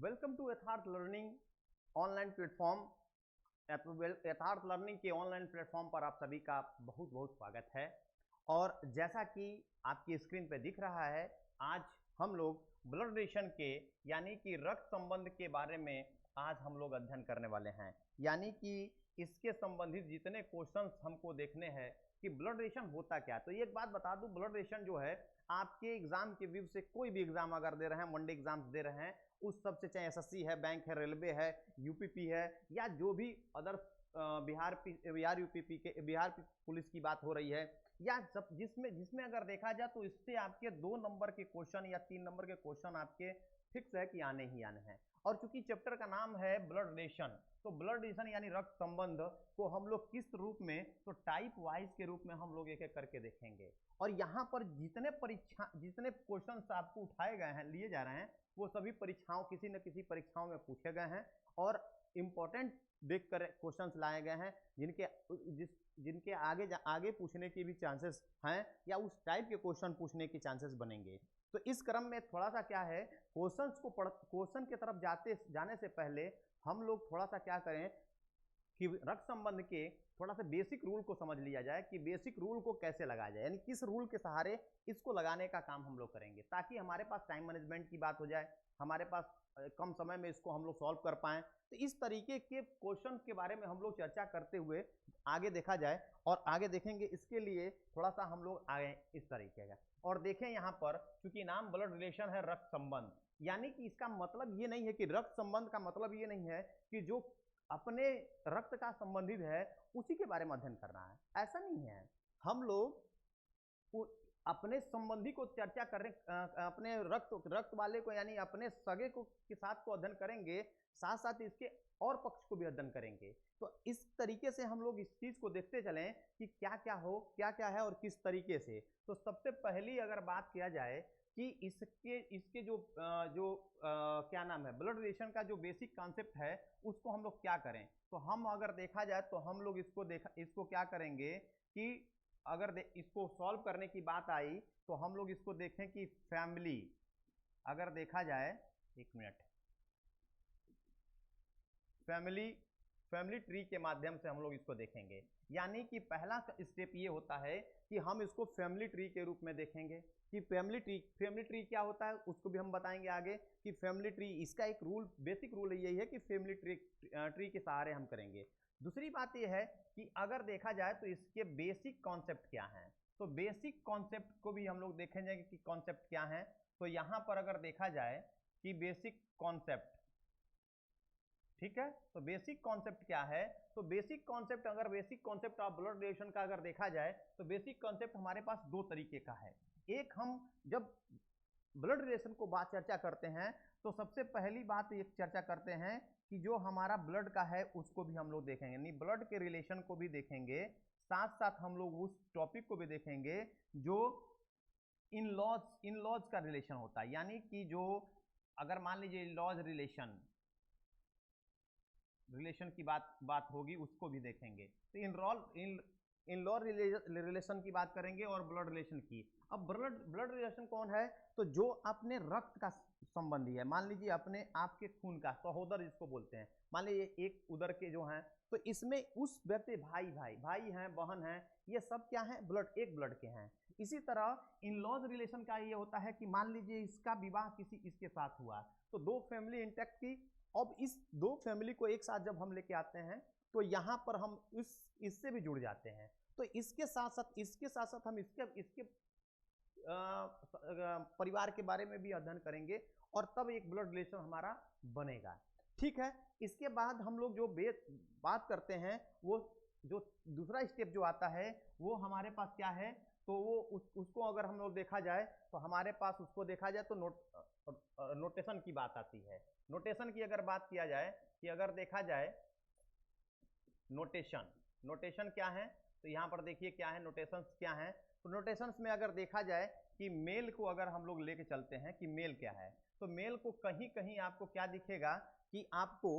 Welcome to यथार्थ learning online platform. यथार्थ learning के ऑनलाइन प्लेटफॉर्म पर आप सभी का बहुत बहुत स्वागत है। और जैसा कि आपकी स्क्रीन पे दिख रहा है, आज हम लोग ब्लड रिलेशन के यानी कि रक्त संबंध के बारे में आज हम लोग अध्ययन करने वाले हैं। यानी कि इसके संबंधित जितने क्वेश्चंस हमको देखने हैं कि ब्लड रिलेशन होता क्या। तो एक बात बता दूं, ब्लड रिलेशन जो है आपके एग्जाम के व्यू से कोई भी एग्जाम अगर दे रहे हैं, वनडे एग्जाम्स दे रहे हैं, उस सब से चाहे एसएससी है, बैंक है, रेलवे है, यूपीपी है या जो भी अदर बिहार यूपीपी के बिहार पुलिस की बात हो रही है या सब जिसमें अगर देखा जाए तो इससे आपके 2 नंबर के क्वेश्चन या 3 नंबर के क्वेश्चन आपके फिक्स है कि आने ही आने हैं। और चूंकि चैप्टर का नाम है ब्लड रिलेशन, तो ब्लड रिलेशन यानी रक्त संबंध को हम लोग किस रूप में, तो टाइप वाइज के रूप में हम लोग एक एक करके देखेंगे। और यहाँ पर जितने क्वेश्चन आपको उठाए गए हैं, लिए जा रहे हैं, वो सभी परीक्षाओं किसी न किसी परीक्षाओं में पूछे गए हैं और इम्पोर्टेंट देख कर क्वेश्चन लाए गए हैं जिनके आगे पूछने के भी चांसेस हैं या उस टाइप के क्वेश्चन पूछने के चांसेस बनेंगे। तो इस क्रम में थोड़ा सा क्या है, क्वेश्चन की तरफ जाने से पहले हम लोग थोड़ा सा क्या करें कि रक्त संबंध के थोड़ा सा बेसिक रूल को समझ लिया जाए कि बेसिक रूल को कैसे लगाया जाए, यानी किस रूल के सहारे इसको लगाने का काम हम लोग करेंगे ताकि हमारे पास टाइम मैनेजमेंट की बात हो जाए, हमारे पास कम समय में इसको हम लोग सॉल्व कर पाएं। तो इस तरीके के क्वेश्चन के बारे में हम लोग चर्चा करते हुए आगे देखा जाए और आगे देखेंगे। इसके लिए थोड़ा सा हम लोग आए इस तरीके का और देखें यहाँ पर, चूंकि नाम ब्लड रिलेशन है, रक्त संबंध, यानी कि इसका मतलब ये नहीं है कि रक्त संबंध का मतलब ये नहीं है कि जो अपने रक्त का संबंधित है उसी के बारे में अध्ययन करना है, ऐसा नहीं है। हम लोग अपने संबंधी को चर्चा करें, अपने रक्त वाले को यानी अपने सगे को के साथ को अध्ययन करेंगे, साथ साथ इसके और पक्ष को भी अध्ययन करेंगे। तो इस तरीके से हम लोग इस चीज को देखते चलें कि क्या क्या है और किस तरीके से। तो सबसे पहली अगर बात किया जाए कि इसके जो क्या नाम है, ब्लड रिलेशन का जो बेसिक कॉन्सेप्ट है उसको हम लोग क्या करें। तो हम अगर देखा जाए तो हम लोग इसको क्या करेंगे कि अगर इसको सॉल्व करने की बात आई तो हम लोग इसको देखें कि फैमिली, अगर देखा जाए, एक मिनट, फैमिली ट्री के माध्यम से हम लोग इसको देखेंगे। यानी कि पहला स्टेप ये होता है कि हम इसको फैमिली ट्री के रूप में देखेंगे कि फैमिली ट्री क्या होता है, उसको भी हम बताएंगे आगे कि फैमिली ट्री, इसका एक रूल, बेसिक रूल यही है कि फैमिली ट्री के सहारे हम करेंगे। दूसरी बात यह है कि अगर देखा जाए तो इसके बेसिक कॉन्सेप्ट क्या हैं, तो बेसिक कॉन्सेप्ट को भी हम लोग देखेंगे कि कॉन्सेप्ट क्या है। तो यहां पर अगर देखा जाए कि बेसिक कॉन्सेप्ट, ठीक है, तो बेसिक कॉन्सेप्ट क्या है, तो बेसिक कॉन्सेप्ट, अगर basic concept of blood relation का अगर देखा जाए तो बेसिक कॉन्सेप्ट हमारे पास 2 तरीके का है। एक, हम जब ब्लड रिलेशन को बात चर्चा करते हैं तो सबसे पहली बात एक चर्चा करते हैं कि जो हमारा ब्लड का है उसको भी हम लोग देखेंगे, यानी ब्लड के रिलेशन को भी देखेंगे, साथ साथ हम लोग उस टॉपिक को भी देखेंगे जो इन लॉज का रिलेशन होता है। यानी कि जो अगर मान लीजिए लॉज रिलेशन की बात होगी उसको भी देखेंगे। तो इन लॉ रिलेशन की बात करेंगे और ब्लड रिलेशन की। अब ब्लड रिलेशन कौन है, तो जो अपने रक्त का संबंधी है, मान लीजिए अपने आपके खून का सहोदर जिसको बोलते हैं, मान लीजिए एक उधर के जो हैं, तो इसमें उस व्यक्ति भाई हैं, बहन हैं, ये सब क्या है, एक ब्लड के हैं। इसी तरह इन लॉज रिलेशन का ये होता है कि मान लीजिए इसका विवाह किसी इसके साथ हुआ, तो 2 फैमिली इंटैक्ट की। अब इस 2 फैमिली को एक साथ जब हम लेके आते हैं तो यहाँ पर हम इससे भी जुड़ जाते हैं। तो इसके साथ साथ हम इसके परिवार के बारे में भी अध्ययन करेंगे और तब एक ब्लड रिलेशन हमारा बनेगा। ठीक है, इसके बाद हम लोग जो बात करते हैं, वो जो दूसरा स्टेप जो आता है वो हमारे पास क्या है, तो वो उसको अगर हम लोग देखा जाए तो हमारे पास उसको देखा जाए तो नोटेशन की बात आती है। नोटेशन की अगर बात किया जाए कि अगर देखा जाए नोटेशन क्या है, तो यहाँ पर देखिए क्या है, नोटेशंस क्या है। तो नोटेशंस में अगर देखा जाए कि मेल को अगर हम लोग लेके चलते हैं कि मेल क्या है, तो मेल को कहीं कहीं आपको क्या दिखेगा कि आपको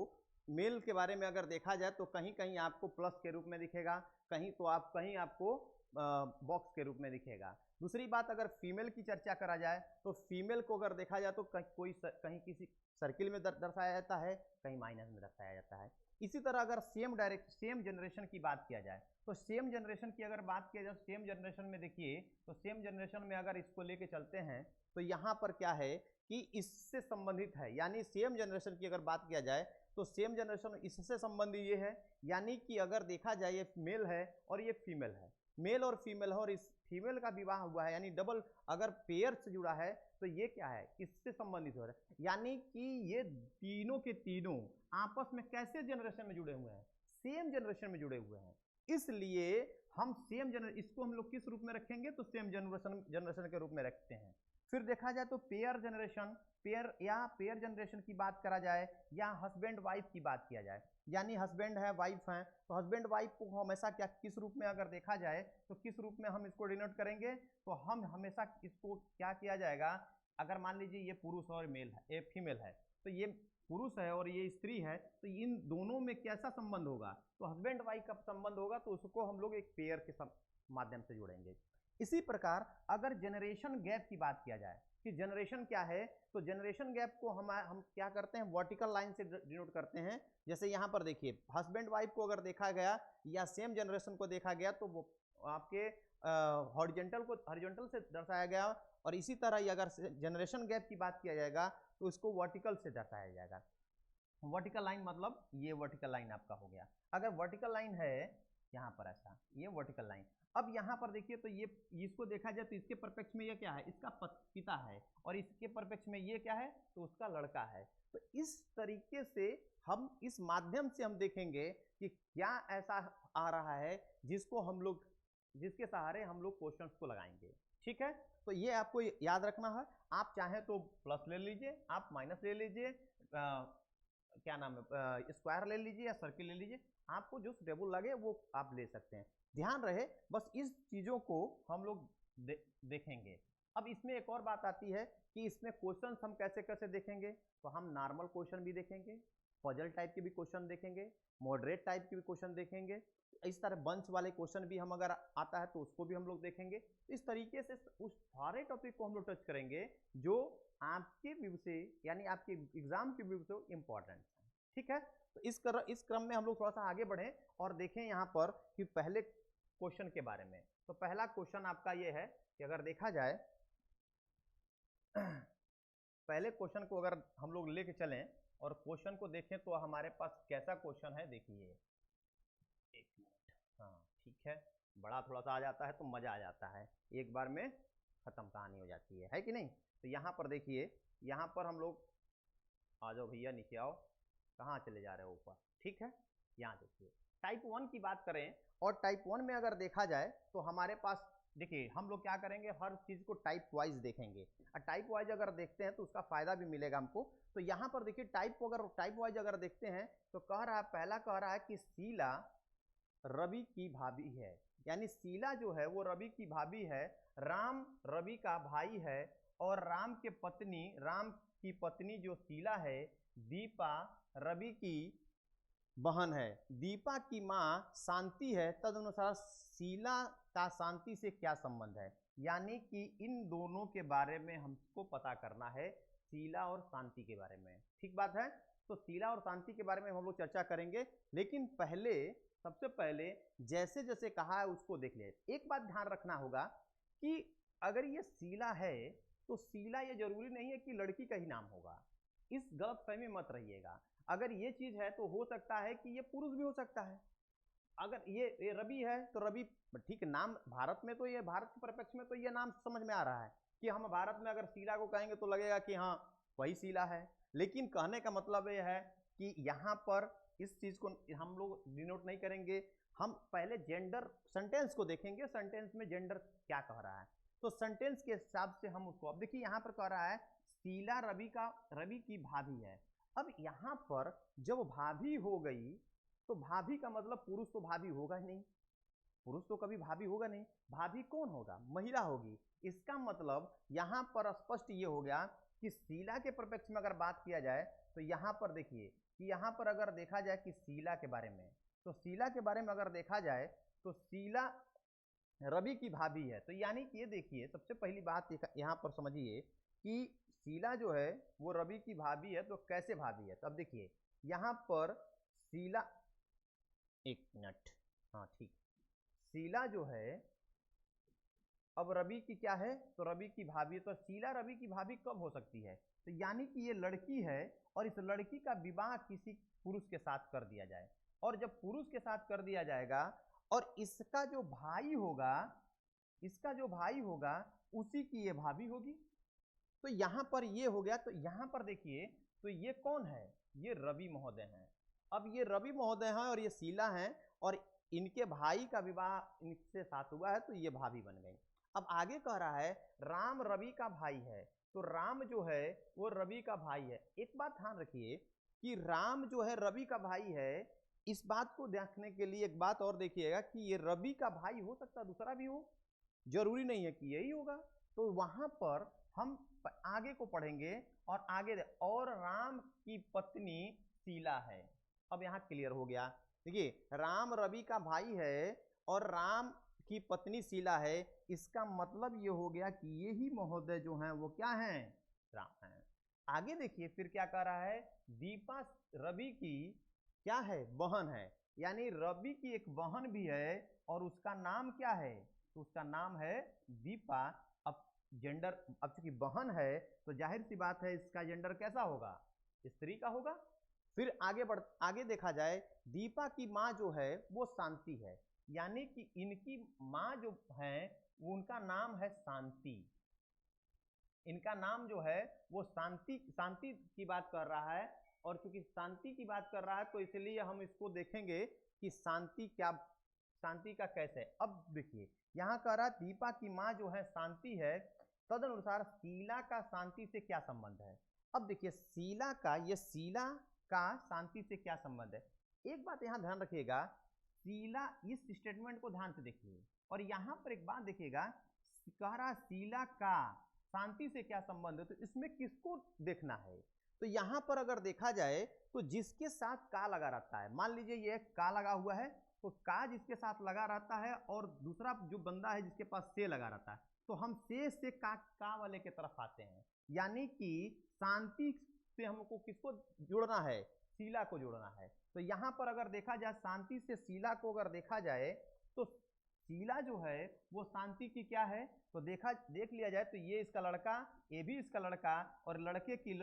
मेल के बारे में अगर देखा जाए तो कहीं कहीं आपको प्लस के रूप में दिखेगा, कहीं आपको बॉक्स के रूप में दिखेगा। दूसरी बात, अगर फीमेल की चर्चा करा जाए तो फीमेल को अगर देखा जाए तो कहीं किसी सर्किल में दर्शाया जाता है, कहीं माइनस में दर्शाया जाता है। इसी तरह अगर सेम जनरेशन की बात किया जाए तो सेम जनरेशन की अगर बात किया जाए, सेम जनरेशन में देखिए, तो सेम जनरेशन में अगर इसको लेके चलते हैं तो यहाँ पर क्या है कि इससे संबंधित है, यानी सेम जनरेशन की अगर बात किया जाए तो सेम जनरेशन इससे संबंधित ये है, यानी कि अगर देखा जाए ये मेल है और ये फीमेल है, मेल और फीमेल है, और इस फीमेल का विवाह हुआ है, यानी डबल अगर पेयर से जुड़ा है तो ये क्या है, इससे संबंधित हो रहा है। यानी कि ये तीनों के तीनों आपस में कैसे जनरेशन में जुड़े हुए हैं, सेम जनरेशन में जुड़े हुए हैं। इसलिए हम सेम जनरेशन, इसको हम लोग किस रूप में रखेंगे, तो सेम जनरेशन के रूप में रखते हैं। फिर देखा जाए तो पेयर जनरेशन, पेयर जनरेशन की बात करा जाए या हस्बैंड वाइफ की बात किया जाए, यानी हस्बैंड है वाइफ है, तो हस्बैंड वाइफ को हमेशा क्या किस रूप में अगर देखा जाए तो किस रूप में हम इसको डिनोट करेंगे, तो हम हमेशा इसको क्या किया जाएगा, अगर मान लीजिए ये पुरुष और मेल है, ये फीमेल है, तो ये पुरुष है और ये स्त्री है, तो इन दोनों में कैसा संबंध होगा, तो हस्बैंड वाइफ का संबंध होगा, तो उसको हम लोग एक पेयर के माध्यम से जोड़ेंगे। इसी प्रकार अगर जनरेशन गैप की बात किया जाए कि जनरेशन क्या है, तो जनरेशन गैप को हम क्या करते हैं, वर्टिकल लाइन से डिनोट करते हैं। जैसे यहाँ पर देखिए हस्बैंड वाइफ को अगर देखा गया या सेम जनरेशन को देखा गया तो वो आपके हॉरिजॉन्टल से दर्शाया गया, और इसी तरह अगर जनरेशन गैप की बात किया जाएगा तो उसको वर्टिकल से दर्शाया जाएगा। वर्टिकल लाइन मतलब ये वर्टिकल लाइन आपका हो गया। अगर वर्टिकल लाइन है यहाँ पर ऐसा, ये वर्टिकल लाइन। अब यहाँ पर देखिए तो ये इसको देखा जाए तो इसके परपेक्ष में ये क्या है, इसका पिता है, और इसके परपेक्ष में ये क्या है, तो उसका लड़का है। तो इस तरीके से हम इस माध्यम से हम देखेंगे कि क्या ऐसा आ रहा है जिसको हम लोग, जिसके सहारे हम लोग क्वेश्चंस को लगाएंगे। ठीक है, तो ये आपको याद रखना है। आप चाहें तो प्लस ले लीजिए, आप माइनस ले लीजिए, क्या नाम है, स्क्वायर ले लीजिए या सर्किल ले लीजिए, आपको जो सुटेबल लगे वो आप ले सकते हैं। ध्यान रहे बस इस चीज़ों को हम लोग देखेंगे। अब इसमें एक और बात आती है कि इसमें क्वेश्चंस हम कैसे कैसे देखेंगे, तो हम नॉर्मल क्वेश्चन भी देखेंगे, पजल टाइप के भी क्वेश्चन देखेंगे, मॉडरेट टाइप के भी क्वेश्चन देखेंगे, इस तरह बंच वाले क्वेश्चन भी हम अगर आता है तो उसको भी हम लोग देखेंगे। इस तरीके से उस सारे टॉपिक को हम लोग टच करेंगे जो आपके व्यू से, यानी आपके एग्जाम के व्यू से इम्पोर्टेंट है। ठीक है, तो इस क्रम में हम लोग थोड़ा सा आगे बढ़ें और देखें यहाँ पर कि पहले क्वेश्चन के बारे में। तो पहला क्वेश्चन आपका ये है कि अगर देखा जाए पहले क्वेश्चन को अगर हम लोग लेके चलें और क्वेश्चन को देखें तो हमारे पास कैसा क्वेश्चन है, देखिए एक मिनट, हाँ ठीक है, बड़ा थोड़ा सा आ जाता है तो मजा आ जाता है, एक बार में खत्म कहानी हो जाती है कि नहीं। तो यहाँ पर देखिए, यहाँ पर हम लोग, आ जाओ भैया नीचे आओ, कहाँ चले जा रहे हो ऊपर, ठीक है। यहाँ देखिए टाइप 1 की बात करें, और टाइप 1 में अगर देखा जाए तो हमारे पास देखिए हम लोग क्या करेंगे, हर चीज़ को टाइप वाइज देखेंगे, और टाइप वाइज अगर देखते हैं तो उसका फायदा भी मिलेगा हमको। तो यहाँ पर देखिए टाइप वाइज अगर देखते हैं तो कह रहा है, पहला कह रहा है कि शीला रवि की भाभी है, यानी शीला जो है वो रवि की भाभी है, राम रवि का भाई है, और राम की पत्नी जो शीला है, दीपा रवि की बहन है, दीपा की माँ शांति है, तदनुसार शीला का शांति से क्या संबंध है। यानी कि इन दोनों के बारे में हमको पता करना है, शीला और शांति के बारे में। ठीक बात है, तो शीला और शांति के बारे में हम लोग चर्चा करेंगे, लेकिन सबसे पहले जैसे जैसे कहा है उसको देख ले। एक बात ध्यान रखना होगा कि अगर ये शीला है तो शीला ये जरूरी नहीं है कि लड़की का ही नाम होगा, इस गलतफहमी मत रहिएगा। अगर ये चीज है तो हो सकता है कि ये पुरुष भी हो सकता है। अगर ये रवि है तो रवि, ठीक नाम भारत में, तो ये भारत के परिप्रेक्ष्य में तो ये नाम समझ में आ रहा है कि हम भारत में अगर शीला को कहेंगे तो लगेगा कि हाँ वही शीला है, लेकिन कहने का मतलब ये है कि यहाँ पर इस चीज को हम लोग डिनोट नहीं करेंगे, हम पहले जेंडर सेंटेंस को देखेंगे, सेंटेंस में जेंडर क्या कह रहा है, तो सेंटेंस के हिसाब से हम उसको, अब देखिए यहाँ पर कह रहा है शीला रवि की भाभी है। अब यहाँ पर जब भाभी हो गई तो भाभी का मतलब पुरुष तो भाभी होगा ही नहीं, पुरुष तो कभी भाभी होगा नहीं, भाभी कौन होगा, महिला होगी। इसका मतलब यहाँ पर स्पष्ट ये हो गया कि शीला के परिप्रेक्ष्य में अगर बात किया जाए तो यहाँ पर देखिए कि यहाँ पर अगर देखा जाए कि शीला के बारे में, तो शीला के बारे में अगर देखा जाए तो शीला रवि की भाभी है। तो यानी कि ये देखिए, सबसे पहली बात यहाँ पर समझिए कि शीला जो है वो रवि की भाभी है। तो कैसे भाभी है? तो अब देखिए यहाँ पर शीला, एक मिनट, हाँ ठीक, शीला जो है अब रवि की क्या है? तो रवि की भाभी है। तो शीला रवि की भाभी कब हो सकती है? तो यानी कि ये लड़की है और इस लड़की का विवाह किसी पुरुष के साथ कर दिया जाए, और जब पुरुष के साथ कर दिया जाएगा और इसका जो भाई होगा, इसका जो भाई होगा उसी की ये भाभी होगी। तो यहां पर ये हो गया। तो यहां पर देखिए, तो ये कौन है? ये रवि महोदय हैं। अब ये रवि महोदय हैं और ये शीला हैं, और इनके भाई का विवाह इनसे साथ हुआ है, तो ये भाभी बन गई। अब आगे कह रहा है राम रवि का भाई है। तो राम जो है वो रवि का भाई है। एक बात ध्यान रखिए कि राम जो है रवि का भाई है। इस बात को देखने के लिए एक बात और देखिएगा कि ये रवि का भाई हो सकता है दूसरा भी हो, जरूरी नहीं है कि यही होगा। तो वहां पर हम आगे को पढ़ेंगे और आगे और राम की पत्नी शीला है। अब यहां क्लियर हो गया। देखिए राम रवि का भाई है और राम की पत्नी शीला है। इसका मतलब ये हो गया कि ये ही महोदय जो हैं वो क्या हैं? राम हैं। आगे देखिए फिर क्या कह रहा है, दीपा रवि की क्या है? बहन है। यानी रवि की एक बहन भी है और उसका नाम क्या है? तो उसका नाम है दीपा। अब जेंडर, अब चूंकि बहन है तो जाहिर सी बात है इसका जेंडर कैसा होगा? स्त्री का होगा। फिर आगे देखा जाए, दीपा की माँ जो है वो शांति है। यानी कि इनकी माँ जो है उनका नाम है शांति। इनका नाम जो है वो शांति, शांति की बात कर रहा है। और क्योंकि शांति की बात कर रहा है तो इसलिए हम इसको देखेंगे कि शांति क्या, शांति का कैसे। अब देखिए यहाँ कह रहा दीपा की माँ जो है शांति है, तदनुसार शीला का शांति से क्या संबंध है? अब देखिए शीला का, ये शीला का शांति से क्या संबंध है? एक बात यहाँ ध्यान रखिएगा, शीला, इस स्टेटमेंट को ध्यान से देखिए और यहाँ पर एक बात देखिएगा, कह रहा शीला का शांति से क्या संबंध है। तो इसमें किसको देखना है? तो यहां पर अगर देखा जाए तो जिसके साथ का लगा रहता है, मान लीजिए ये का लगा हुआ है, तो का जिसके साथ लगा रहता है और दूसरा जो बंदा है जिसके पास से लगा रहता है, तो हम से का वाले के तरफ आते हैं। यानी कि शांति से हमको किसको जोड़ना है? शीला को जोड़ना है। तो यहां पर अगर देखा जाए शांति से शीला को अगर देखा जाए तो शीला जो है वो शांति की क्या है? तो देख लिया जाए तो ये इसका लड़का, ये भी इसका लड़का, और लड़के की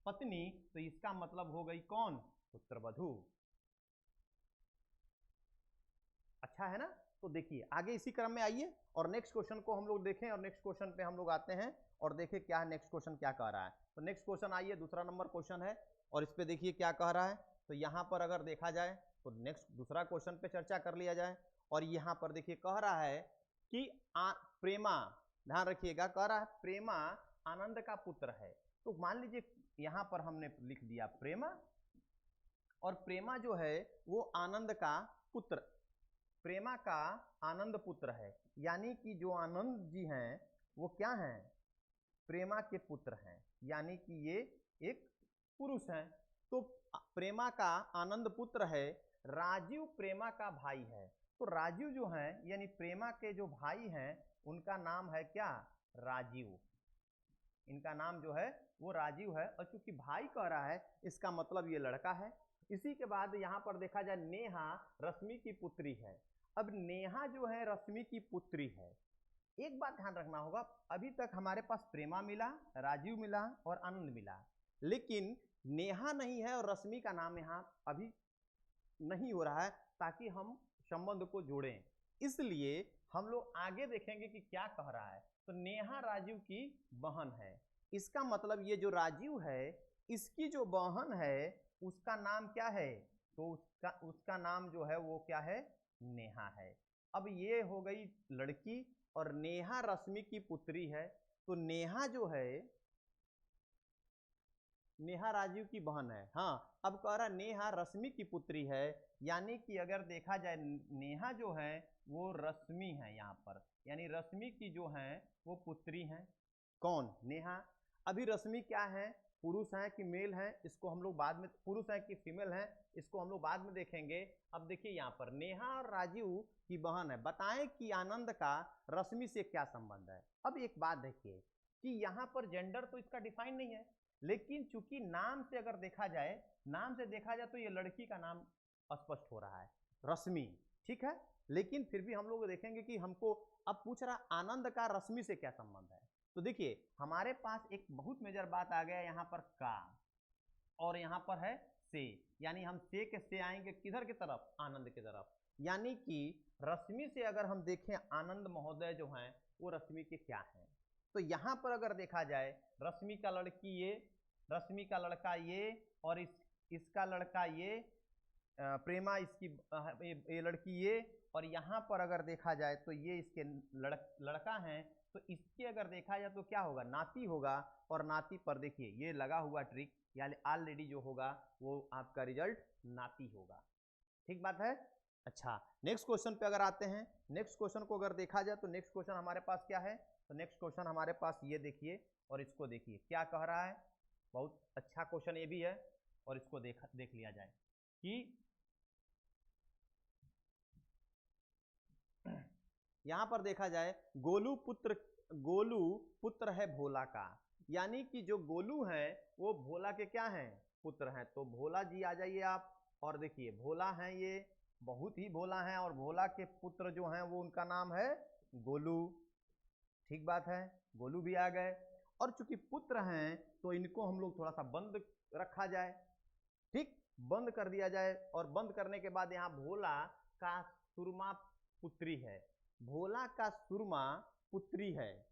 पत्नी, तो इसका मतलब हो गई कौन? पुत्रवधू। अच्छा है ना? तो देखिए आगे इसी क्रम में आइए और नेक्स्ट क्वेश्चन को हम लोग देखें, और नेक्स्ट क्वेश्चन पे हम लोग आते हैं और देखें क्या है नेक्स्ट क्वेश्चन क्या कह रहा है। तो नेक्स्ट क्वेश्चन आइए, दूसरा नंबर क्वेश्चन है और इस पे देखिए क्या कह रहा है। तो यहाँ पर अगर देखा जाए तो नेक्स्ट दूसरा क्वेश्चन पे चर्चा कर लिया जाए। और यहाँ पर देखिए कह रहा है कि प्रेमा, ध्यान रखिएगा, कह रहा है प्रेमा आनंद का पुत्र है। तो मान लीजिए यहाँ पर हमने लिख दिया प्रेमा, और प्रेमा जो है वो आनंद का पुत्र, प्रेमा का आनंद पुत्र है। यानी कि जो आनंद जी हैं वो क्या हैं? प्रेमा के पुत्र हैं। यानी कि ये एक पुरुष हैं। तो प्रेमा का आनंद पुत्र है। राजीव प्रेमा का भाई है। तो राजीव जो है यानी प्रेमा के जो भाई हैं उनका नाम है क्या? राजीव। इनका नाम जो है वो राजीव है, और चूंकि भाई कह रहा है इसका मतलब ये लड़का है। इसी के बाद यहाँ पर देखा जाए नेहा रश्मि की पुत्री है। अब नेहा जो है रश्मि की पुत्री है। एक बात ध्यान रखना होगा, अभी तक हमारे पास प्रेमा मिला, राजीव मिला और आनंद मिला, लेकिन नेहा नहीं है और रश्मि का नाम यहाँ अभी नहीं हो रहा है, ताकि हम संबंध को जोड़ें। इसलिए हम लोग आगे देखेंगे कि क्या कह रहा है। तो नेहा राजीव की बहन है। इसका मतलब ये जो राजीव है इसकी जो बहन है उसका नाम क्या है? तो उसका नाम जो है वो क्या है? नेहा है। अब ये हो गई लड़की और नेहा रश्मि की पुत्री है। तो नेहा जो है, नेहा राजीव की बहन है। हाँ, अब कह रहा नेहा रश्मि की पुत्री है। यानी कि अगर देखा जाए नेहा जो है वो रश्मि है यहाँ पर, यानी रश्मि की जो है वो पुत्री है। कौन? नेहा। अभी रश्मि क्या है? पुरुष हैं कि मेल हैं इसको हम लोग बाद में, पुरुष हैं कि फीमेल हैं इसको हम लोग बाद में देखेंगे। अब देखिए यहाँ पर नेहा और राजीव की बहन है, बताएं कि आनंद का रश्मि से क्या संबंध है। अब एक बात देखिए कि यहाँ पर जेंडर तो इसका डिफाइन नहीं है, लेकिन चूंकि नाम से अगर देखा जाए, नाम से देखा जाए तो ये लड़की का नाम स्पष्ट हो रहा है, रश्मि, ठीक है। लेकिन फिर भी हम लोग देखेंगे कि हमको अब पूछ रहा आनंद का रश्मि से क्या संबंध है। तो देखिए हमारे पास एक बहुत मेजर बात आ गया यहाँ पर का, और यहाँ पर है से, यानी हम से के से आएंगे किधर की तरफ, आनंद की तरफ। यानी कि रश्मि से अगर हम देखें आनंद महोदय जो हैं वो रश्मि के क्या हैं। तो यहाँ पर अगर देखा जाए रश्मि का लड़की ये, रश्मि का लड़का ये, और इसका लड़का ये, प्रेमा इसकी ये लड़की ये, और यहाँ पर अगर देखा जाए तो ये इसके लड़का हैं। तो इसके अगर देखा जाए तो क्या होगा, नाती होगा, और नाती पर देखिए ये लगा हुआ ट्रिक, यानी ऑलरेडी जो होगा वो आपका रिजल्ट नाती होगा, ठीक बात है। अच्छा नेक्स्ट क्वेश्चन पे अगर आते हैं, नेक्स्ट क्वेश्चन को अगर देखा जाए तो नेक्स्ट क्वेश्चन हमारे पास क्या है, तो नेक्स्ट क्वेश्चन हमारे पास ये देखिए, और इसको देखिए क्या कह रहा है, बहुत अच्छा क्वेश्चन ये भी है, और इसको देख लिया जाए कि यहां पर देखा जाए गोलू पुत्र है भोला का, यानी कि जो गोलू है वो भोला के क्या हैं, पुत्र हैं। तो भोला जी आ जाइए आप, और देखिए भोला हैं, ये बहुत ही भोला हैं, और भोला के पुत्र जो हैं वो उनका नाम है गोलू, ठीक बात है, गोलू भी आ गए। और चूंकि पुत्र हैं तो इनको हम लोग थोड़ा सा बंद रखा जाए, ठीक, बंद कर दिया जाए। और बंद करने के बाद यहाँ भोला का सुरमा पुत्री है, भोला का सुरमा पुत्री है,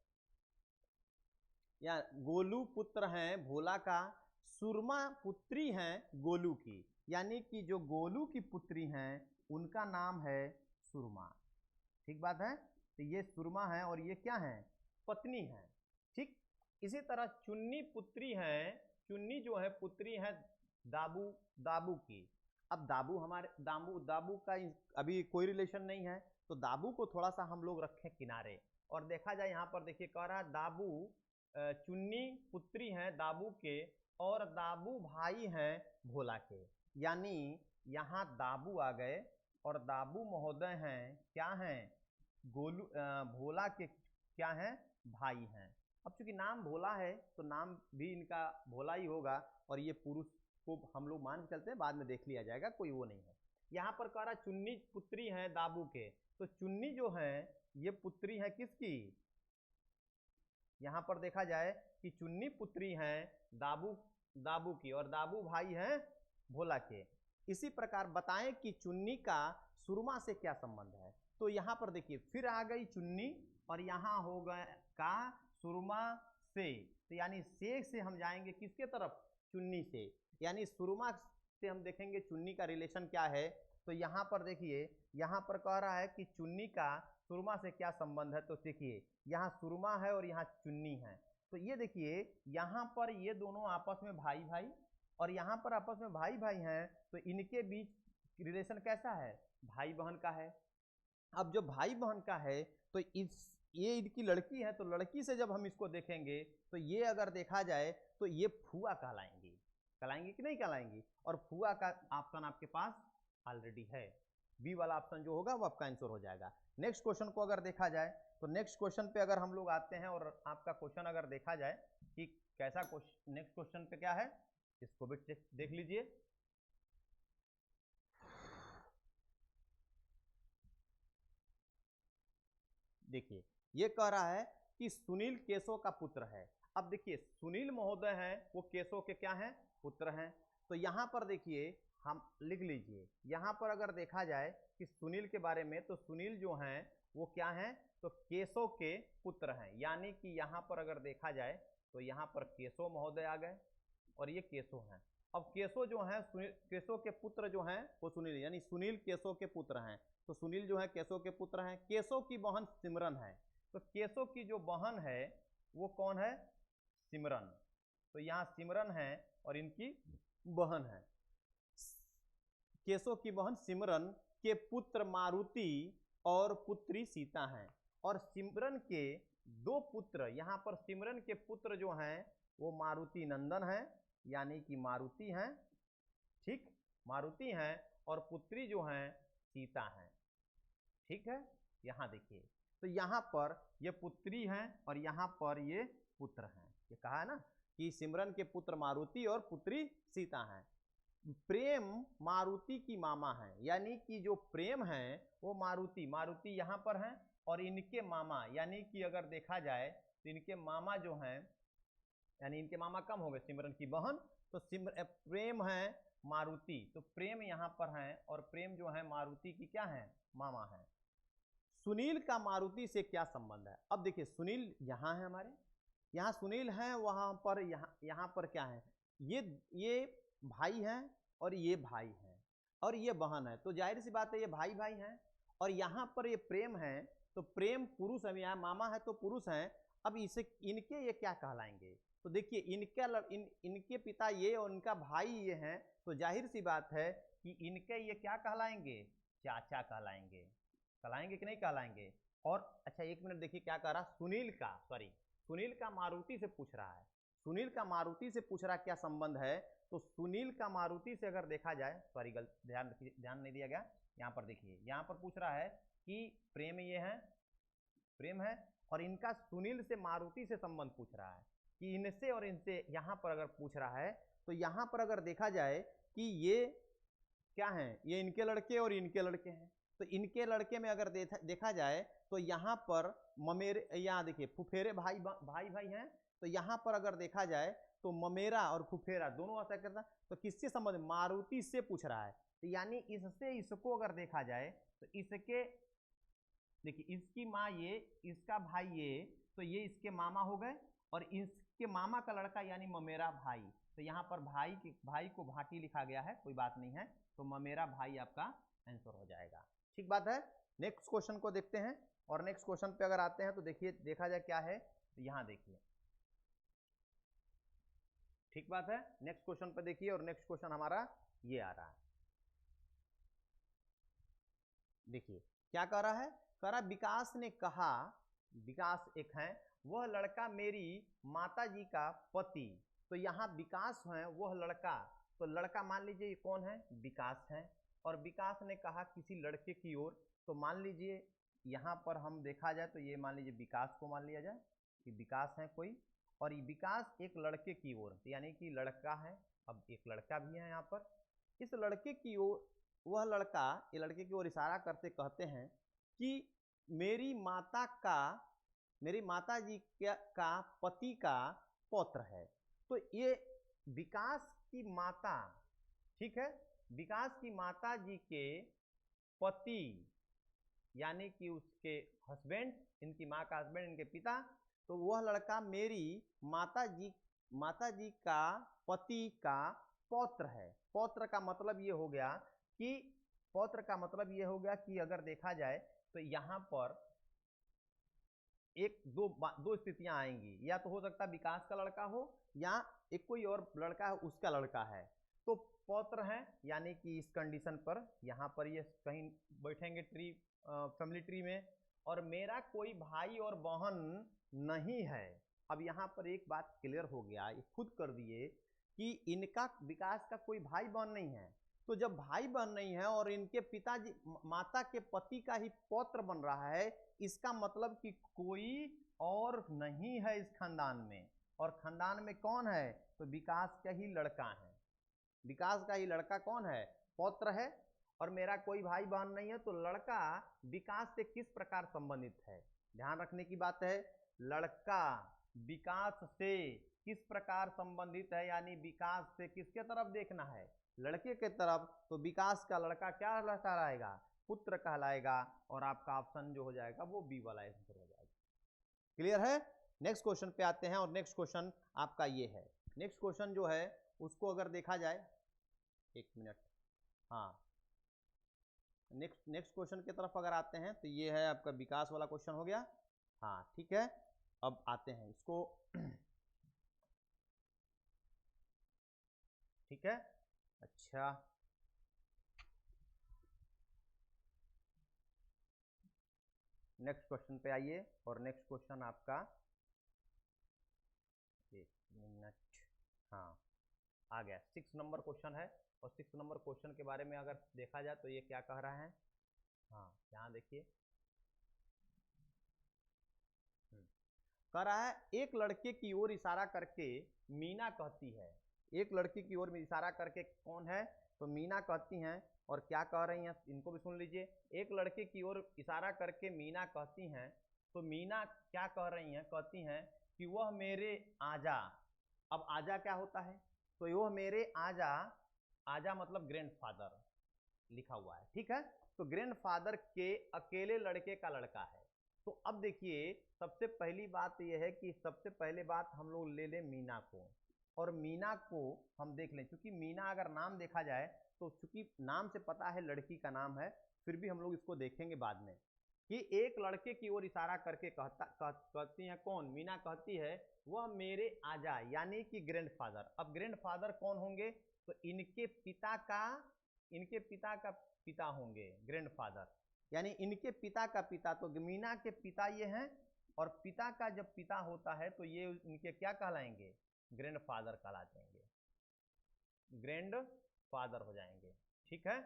या गोलू पुत्र हैं भोला का, सुरमा पुत्री हैं गोलू की, यानी कि जो गोलू की पुत्री हैं उनका नाम है सुरमा, ठीक बात है। तो ये सुरमा है और ये क्या है, पत्नी है, ठीक। इसी तरह चुन्नी पुत्री है, चुन्नी जो है पुत्री है दाबू की। अब दाबू हमारे दाबू का अभी कोई रिलेशन नहीं है, तो दाबू को थोड़ा सा हम लोग रखें किनारे, और देखा जाए यहाँ पर देखिए कह रहा है दाबू चुन्नी पुत्री हैं दाबू के, और दाबू भाई हैं भोला के, यानी यहाँ दाबू आ गए, और दाबू महोदय हैं क्या हैं, गोलू भोला के क्या हैं, भाई हैं। अब चूंकि नाम भोला है तो नाम भी इनका भोला ही होगा, और ये पुरुष को हम लोग मान के चलते हैं, बाद में देख लिया जाएगा, कोई वो नहीं है। यहाँ पर कह रहा चुन्नी पुत्री हैं दाबू के, तो चुन्नी जो है ये पुत्री है किसकी, यहाँ पर देखा जाए कि चुन्नी पुत्री हैं दाबू की, और दाबू भाई हैं भोला के। इसी प्रकार बताएं कि चुन्नी का सुरमा से क्या संबंध है। तो यहाँ पर देखिए फिर आ गई चुन्नी, और यहाँ हो गए का सुरमा से, तो यानी से हम जाएंगे किसके तरफ, चुन्नी से, यानी सुरमा से हम देखेंगे चुन्नी का रिलेशन क्या है। तो यहाँ पर देखिए यहाँ पर कह रहा है कि चुन्नी का सुरमा से क्या संबंध है। तो देखिए यहाँ सुरमा है और यहाँ चुन्नी है, तो ये देखिए यहाँ पर ये दोनों आपस में भाई भाई, और यहाँ पर आपस में भाई भाई हैं, तो इनके बीच रिलेशन कैसा है, भाई बहन का है। अब जो भाई बहन का है तो ये इनकी लड़की है, तो लड़की से जब हम इसको देखेंगे तो ये अगर देखा जाए तो ये फुआ कहलाएंगी, कहलाएंगी कि नहीं कहलाएंगी, और फुआ का ऑप्शन आपके पास ऑलरेडी है, बी वाला ऑप्शन जो होगा वो आपका आंसर हो जाएगा। नेक्स्ट क्वेश्चन को अगर देखा जाए तो नेक्स्ट क्वेश्चन पे अगर हम लोग आते हैं, और आपका क्वेश्चन अगर देखा जाए कि कैसा क्वेश्चन, नेक्स्ट क्वेश्चन पे क्या है, इसको भी देख लीजिए। देखिए ये कह रहा है कि सुनील केशव का पुत्र है। अब देखिए सुनील महोदय हैं वो केशव के क्या हैं, पुत्र हैं। तो यहाँ पर देखिए हम लिख लीजिए, यहाँ पर अगर देखा जाए कि सुनील के बारे में, तो सुनील जो हैं वो क्या हैं, तो केशव के पुत्र हैं, यानी कि यहाँ पर अगर देखा जाए तो यहाँ पर केशव महोदय आ गए, और ये केशव हैं। अब केशव जो है केशव के पुत्र जो हैं वो सुनील, यानी सुनील केशव के पुत्र हैं। तो सुनील जो है केशव के पुत्र हैं। केशव की बहन सिमरन है, तो केशव की जो बहन है वो कौन है, सिमरन। तो यहाँ सिमरन है और इनकी बहन है, केशव की बहन सिमरन के पुत्र मारुति और पुत्री सीता हैं। और सिमरन के दो पुत्र, यहां पर सिमरन के पुत्र जो हैं वो मारुति नंदन हैं, यानी कि मारुति हैं, ठीक, मारुति हैं, और पुत्री जो हैं सीता हैं, ठीक है। यहां देखिए, तो यहां पर ये पुत्री हैं और यहां पर ये पुत्र हैं। ये कहा है ना कि सिमरन के पुत्र मारुति और पुत्री सीता हैं। प्रेम मारुति की मामा है, यानी कि जो प्रेम है वो मारुति, मारुति यहाँ पर हैं, और इनके मामा, यानी कि अगर देखा जाए तो इनके मामा जो हैं, यानी इनके मामा कम हो गए, सिमरन की बहन, तो प्रेम है मारुति, तो प्रेम यहाँ पर हैं, और प्रेम जो है मारुति की क्या है, मामा है। सुनील का मारुति से क्या संबंध है? अब देखिए, सुनील यहाँ है हमारे, यहाँ सुनील है, वहां पर यहाँ पर क्या है, ये भाई हैं और ये भाई हैं और ये बहन है, तो जाहिर सी बात है ये भाई भाई हैं। और यहाँ पर ये प्रेम है, तो प्रेम पुरुष है, यहाँ मामा है तो पुरुष हैं। अब इसे इनके ये क्या कहलाएंगे? तो देखिए, इनके पिता ये और इनका भाई ये हैं, तो जाहिर सी बात है कि इनके ये क्या कहलाएंगे, चाचा कहलाएंगे। कहलाएंगे कि नहीं कहलाएंगे? और अच्छा एक मिनट देखिए क्या कह रहा, सुनील का मारुति से पूछ रहा है, सुनील का मारुति से पूछ रहा क्या संबंध है? तो सुनील का मारुति से अगर देखा जाए, सॉरी ध्यान नहीं दिया गया, यहाँ पर देखिए, यहाँ पर पूछ रहा है कि प्रेम ये है, प्रेम है, और इनका सुनील से मारुति से संबंध पूछ रहा है कि इनसे और इनसे, यहाँ पर अगर पूछ रहा है तो यहाँ पर अगर देखा जाए कि ये क्या है, ये इनके लड़के और इनके लड़के हैं, तो इनके लड़के में अगर देखा जाए तो यहाँ पर ममेरे, यहाँ देखिए फुफेरे भाई भाई हैं, तो यहाँ पर अगर देखा जाए तो ममेरा और फुफेरा दोनों ऐसा करता, तो किससे संबंध, मारुति से पूछ रहा है, तो यानी इससे इसको अगर देखा जाए तो इसके देखिए, इसकी माँ ये, इसका भाई ये, तो ये इसके मामा हो गए, और इसके मामा का लड़का यानी ममेरा भाई, तो यहाँ पर भाई को भाटी लिखा गया है, कोई बात नहीं है, तो ममेरा भाई आपका आंसर हो जाएगा। ठीक बात है। नेक्स्ट क्वेश्चन को देखते हैं, और नेक्स्ट क्वेश्चन पे अगर आते हैं तो देखिए, देखा जाए क्या है, तो यहाँ देखिए, ठीक बात है। नेक्स्ट क्वेश्चन पे देखिए, और नेक्स्ट क्वेश्चन हमारा ये आ रहा है, देखिए क्या कह रहा है, कह रहा विकास ने कहा, विकास एक है, वह लड़का मेरी माता जी का पति, तो यहाँ विकास है वह लड़का, तो लड़का मान लीजिए ये कौन है, विकास है, और विकास ने कहा किसी लड़के की ओर, तो मान लीजिए यहाँ पर हम देखा जाए तो ये मान लीजिए विकास को मान लिया जाए कि विकास है कोई, और ये विकास एक लड़के की ओर, यानी कि लड़का है, अब एक लड़का भी है यहाँ पर, इस लड़के की ओर, वह लड़का ये लड़के की ओर इशारा करते कहते हैं कि मेरी माता जी का पति का पौत्र है, तो ये विकास की माता, ठीक है, विकास की माता जी के पति, यानी कि उसके हस्बैंड, इनकी माँ का हस्बैंड, इनके पिता, तो वह लड़का मेरी माता जी का पति का पौत्र है। पौत्र का मतलब ये हो गया कि, पौत्र का मतलब ये हो गया कि अगर देखा जाए तो यहाँ पर एक दो स्थितियां आएंगी, या तो हो सकता है विकास का लड़का हो, या एक कोई और लड़का है उसका लड़का है, तो पौत्र है, यानी कि इस कंडीशन पर यहाँ पर ये कहीं बैठेंगे ट्री, फैमिली ट्री में, और मेरा कोई भाई और बहन नहीं है। अब यहाँ पर एक बात क्लियर हो गया, ये खुद कर दिए कि इनका, विकास का कोई भाई बहन नहीं है, तो जब भाई बहन नहीं है और इनके पिताजी माता के पति का ही पौत्र बन रहा है, इसका मतलब कि कोई और नहीं है इस खानदान में, और खानदान में कौन है, तो विकास का ही लड़का है, विकास का ही लड़का कौन है, पौत्र है, और मेरा कोई भाई बहन नहीं है, तो लड़का विकास से किस प्रकार संबंधित है, ध्यान रखने की बात है, लड़का विकास से किस प्रकार संबंधित है, यानी विकास से किसके तरफ देखना है, लड़के के तरफ, तो विकास का लड़का क्या कहलाएगा, पुत्र कहलाएगा, और आपका ऑप्शन जो हो जाएगा वो बी वाला आंसर हो जाएगा। क्लियर है। नेक्स्ट क्वेश्चन पे आते हैं, और नेक्स्ट क्वेश्चन आपका ये है, नेक्स्ट क्वेश्चन जो है उसको अगर देखा जाए, एक मिनट, हाँ, नेक्स्ट क्वेश्चन की तरफ अगर आते हैं तो ये है आपका विकास वाला क्वेश्चन हो गया, हाँ ठीक है। अब आते हैं इसको, ठीक है, अच्छा नेक्स्ट क्वेश्चन पे आइए, और नेक्स्ट क्वेश्चन आपका, एक मिनट, हाँ आ गया, 6 नंबर क्वेश्चन है। और 6 नंबर क्वेश्चन के बारे में अगर देखा जाए तो ये क्या कह रहा है, हाँ यहाँ देखिए, कह रहा है एक लड़के की ओर इशारा करके मीना कहती है, एक लड़की की ओर इशारा करके कौन है, तो मीना कहती हैं, और क्या कह रही हैं इनको भी सुन लीजिए। एक लड़के की ओर इशारा करके मीना कहती हैं, तो मीना क्या कह रही हैं, कहती हैं कि वह मेरे आजा। अब आजा क्या होता है, तो वह मेरे आजा, आजा मतलब ग्रैंडफादर लिखा हुआ है, ठीक है। तो ग्रैंडफादर के अकेले लड़के का लड़का है। तो अब देखिए, सबसे पहली बात यह है कि सबसे पहले बात हम लोग ले लें मीना को, और मीना को हम देख लें, क्योंकि मीना अगर नाम देखा जाए तो चूंकि नाम से पता है लड़की का नाम है, फिर भी हम लोग इसको देखेंगे बाद में, कि एक लड़के की ओर इशारा करके कहती हैं कौन, मीना कहती है वह मेरे आजा, यानी कि ग्रैंडफादर। अब ग्रैंडफादर कौन होंगे, तो इनके पिता का, इनके पिता का पिता होंगे ग्रैंडफादर, यानी इनके पिता का पिता। तो मीना के पिता ये हैं, और पिता का जब पिता होता है तो ये इनके क्या कहलाएंगे, ग्रैंडफादर कहला जाएंगे, ग्रैंडफादर हो जाएंगे, ठीक है।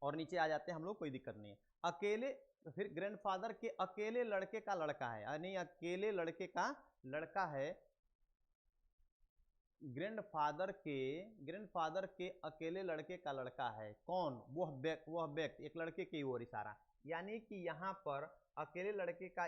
और नीचे आ जाते हैं हम लोग, कोई दिक्कत नहीं है। अकेले, फिर ग्रैंडफादर के अकेले लड़के का लड़का है, यानी अकेले लड़के का लड़का है, ग्रैंडफादर के अकेले लड़के का लड़का है कौन, वह व्यक्ति, एक लड़के की ओर इशारा, यानी कि यहाँ पर अकेले लड़के का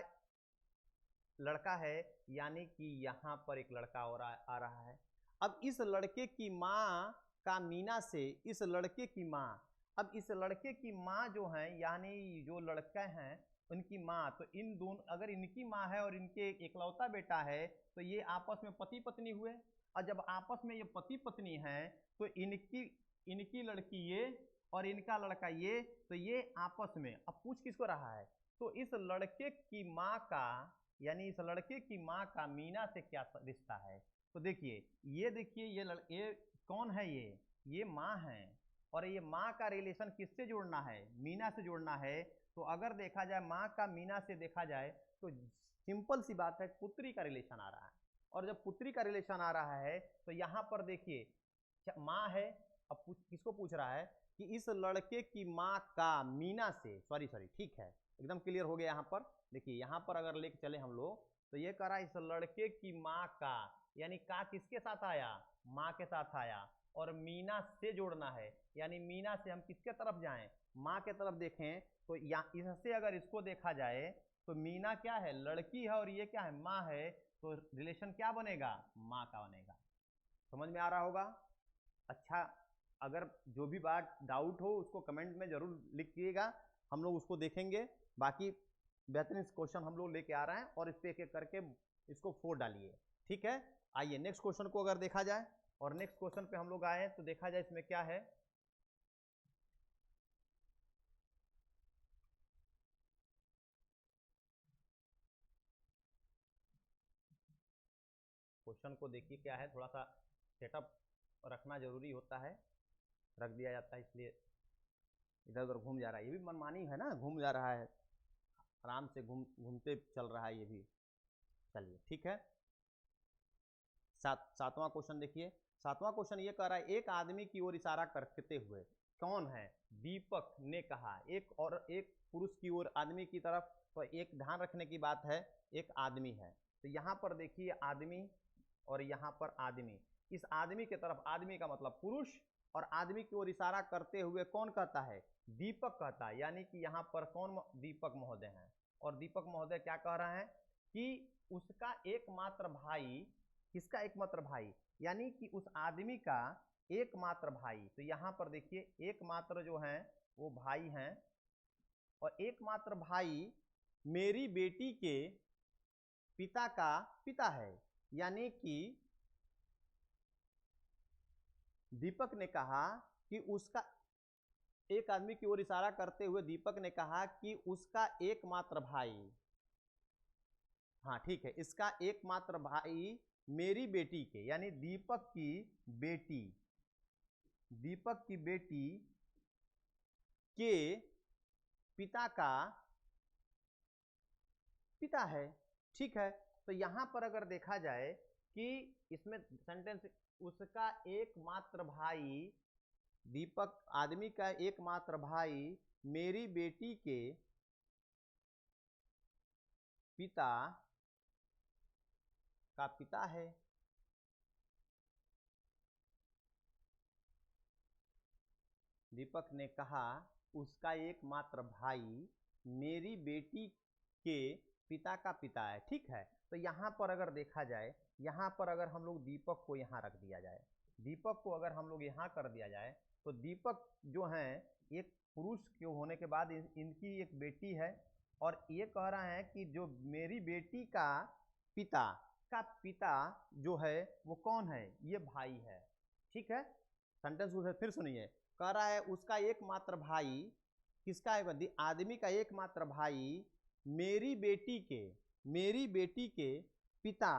लड़का है, यानी कि यहाँ पर एक लड़का और आ रहा है। अब इस लड़के की माँ का मीना से, इस लड़के की माँ, अब इस लड़के की माँ जो है, यानी जो लड़का हैं उनकी माँ, तो इन दोनों, अगर इनकी माँ है और इनके इकलौता बेटा है, तो ये आपस में पति पत्नी हुए। और जब आपस में ये पति पत्नी हैं, तो इनकी लड़की ये और इनका लड़का ये, तो ये आपस में, अब पूछ किसको रहा है, तो इस लड़के की माँ का, यानी इस लड़के की माँ का मीना से क्या रिश्ता है। तो देखिए, ये देखिए, ये कौन है, ये माँ है, और ये माँ का रिलेशन किससे जोड़ना है, मीना से जोड़ना है। तो अगर देखा जाए माँ का मीना से देखा जाए, तो सिंपल सी बात है, पुत्री का रिलेशन आ रहा है। और जब पुत्री का रिलेशन आ रहा है, तो यहाँ पर देखिए माँ है, अब किसको पूछ रहा है, कि इस लड़के की माँ का मीना से, सॉरी ठीक है, एकदम क्लियर हो गया। यहाँ पर देखिए, यहाँ पर अगर लेके चले हम लोग, तो ये कह रहा है इस लड़के की माँ का, यानी का किसके साथ आया, माँ के साथ आया, और मीना से जोड़ना है, यानी मीना से हम किसके तरफ जाएं, माँ के तरफ देखें। तो या इससे अगर इसको देखा जाए, तो मीना क्या है, लड़की है, और ये क्या है, माँ है, तो रिलेशन क्या बनेगा, माँ का बनेगा। समझ में आ रहा होगा। अच्छा, अगर जो भी बात डाउट हो उसको कमेंट में जरूर लिखिएगा, हम लोग उसको देखेंगे। बाकी बेहतरीन क्वेश्चन हम लोग लेके आ रहे हैं, और इस पे एक एक करके इसको 4 डालिए, ठीक है। आइए नेक्स्ट क्वेश्चन को अगर देखा जाए, और नेक्स्ट क्वेश्चन पे हम लोग आए तो देखा जाए इसमें क्या है। क्वेश्चन को देखिए क्या है, थोड़ा सा सेटअप रखना जरूरी होता है, रख दिया जाता है, इसलिए इधर उधर घूम जा रहा है, ये भी मनमानी है ना, घूम जा रहा है, आराम से घूमते चल रहा है ये भी। चलिए ठीक है, सातवां क्वेश्चन देखिए। सातवां क्वेश्चन ये कह रहा है, एक आदमी की ओर इशारा करते हुए कौन है, दीपक ने कहा, एक और एक पुरुष की ओर, आदमी की तरफ, तो एक ध्यान रखने की बात है, एक आदमी है, तो यहाँ पर देखिए आदमी, और यहाँ पर आदमी, इस आदमी के तरफ, आदमी का मतलब पुरुष, और आदमी की ओर इशारा करते हुए कौन कहता है, दीपक कहता है, यानी कि यहाँ पर कौन, दीपक महोदय हैं। और दीपक महोदय क्या कह रहे हैं, कि उसका एकमात्र भाई, किसका एकमात्र भाई, यानी कि उस आदमी का एकमात्र भाई, तो यहाँ पर देखिए एकमात्र जो है वो भाई हैं, और एकमात्र भाई मेरी बेटी के पिता का पिता है, यानी कि दीपक ने कहा कि उसका, एक आदमी की ओर इशारा करते हुए दीपक ने कहा कि उसका एकमात्र भाई, हाँ ठीक है, इसका एकमात्र भाई मेरी बेटी के, यानी दीपक की बेटी, दीपक की बेटी के पिता का पिता है। ठीक है, तो यहां पर अगर देखा जाए कि इसमें सेंटेंस, उसका एकमात्र भाई दीपक, आदमी का एकमात्र भाई मेरी बेटी के पिता का पिता है। दीपक ने कहा उसका एकमात्र भाई मेरी बेटी के पिता का पिता है। ठीक है, तो यहां पर अगर देखा जाए, यहां पर अगर हम लोग दीपक को यहां रख दिया जाए, दीपक को अगर हम लोग यहां कर दिया जाए, तो दीपक जो है एक पुरुष के होने के बाद इनकी एक बेटी है, और ये कह रहा है कि जो मेरी बेटी पिता का पिता जो है वो कौन है, ये भाई है। ठीक है, सेंटेंस फिर सुनिए, कह रहा है उसका एकमात्र भाई, किसका है, आदमी का एकमात्र भाई मेरी बेटी के पिता,